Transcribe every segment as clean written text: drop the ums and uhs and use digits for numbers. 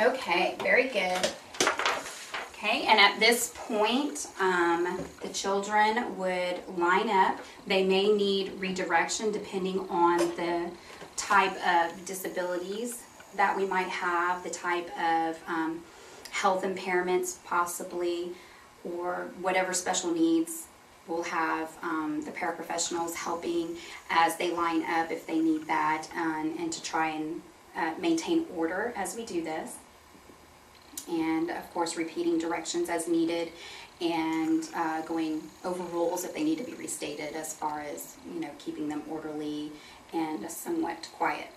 Okay, very good. Okay, and at this point, the children would line up. They may need redirection depending on the type of disabilities that we might have, the type of health impairments possibly, or whatever special needs. We'll have the paraprofessionals helping as they line up if they need that, and to try and maintain order as we do this. And of course repeating directions as needed, and going over rules if they need to be restated, as far as, you know, keeping them orderly and somewhat quiet.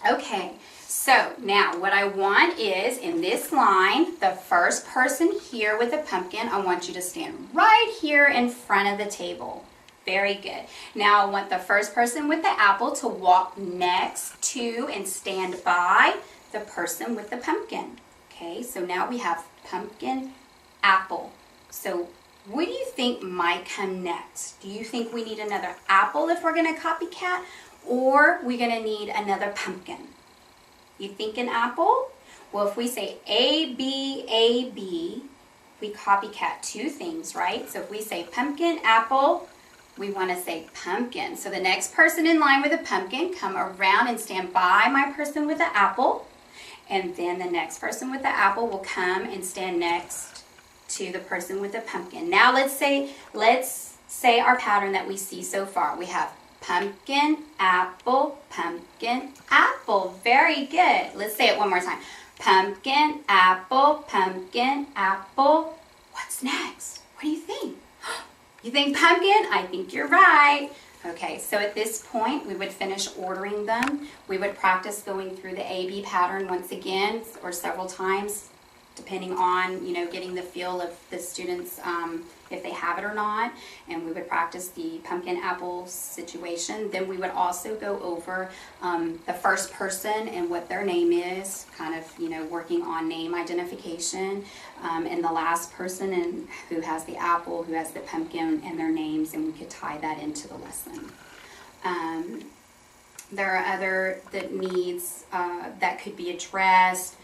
Okay, so now what I want is, in this line, the first person here with a pumpkin, I want you to stand right here in front of the table. Very good. Now I want the first person with the apple to walk next to and stand by the person with the pumpkin. Okay, so now we have pumpkin, apple. So what do you think might come next? Do you think we need another apple if we're going to copycat, or we're going to need another pumpkin? You think an apple? Well, if we say A, B, we copycat two things, right? So if we say pumpkin, apple, we want to say pumpkin. So the next person in line with a pumpkin, come around and stand by my person with the apple. And then the next person with the apple will come and stand next to the person with the pumpkin. Now let's say our pattern that we see so far. We have pumpkin, apple, pumpkin, apple. Very good. Let's say it one more time. Pumpkin, apple, pumpkin, apple. What's next? What do you think? You think pumpkin? I think you're right. Okay, so at this point, we would finish ordering them. We would practice going through the A-B pattern once again, or several times, depending on, you know, getting the feel of the students, if they have it or not. And we would practice the pumpkin apple situation. Then we would also go over the first person and what their name is, kind of, you know, working on name identification. And the last person and who has the apple, who has the pumpkin, and their names, and we could tie that into the lesson. There are other needs that could be addressed.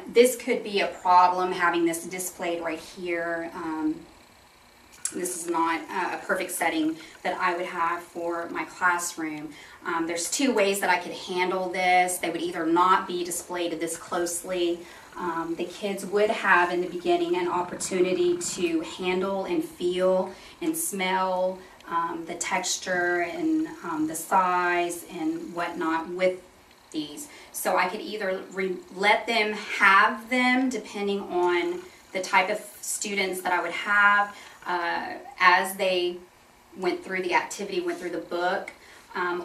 This could be a problem, having this displayed right here. This is not a perfect setting that I would have for my classroom. There's two ways that I could handle this. They would either not be displayed this closely. The kids would have in the beginning an opportunity to handle and feel and smell the texture and the size and whatnot with these. So I could either let them have them depending on the type of students that I would have as they went through the activity, went through the book,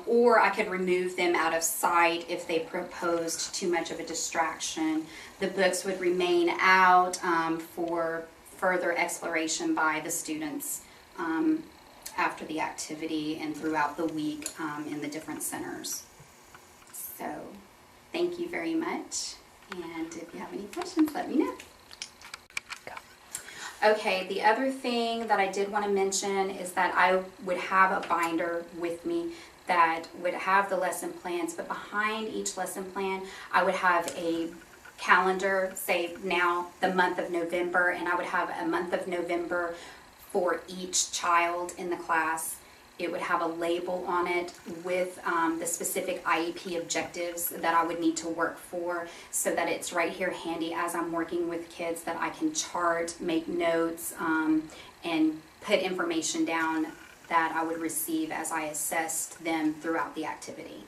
or I could remove them out of sight if they proposed too much of a distraction. The books would remain out for further exploration by the students after the activity and throughout the week in the different centers. So thank you very much, and if you have any questions, let me know. Okay, the other thing that I did want to mention is that I would have a binder with me that would have the lesson plans, but behind each lesson plan, I would have a calendar, say now the month of November, and I would have a month of November for each child in the class. It would have a label on it with the specific IEP objectives that I would need to work for, so that it's right here handy as I'm working with kids, that I can chart, make notes, and put information down that I would receive as I assessed them throughout the activity.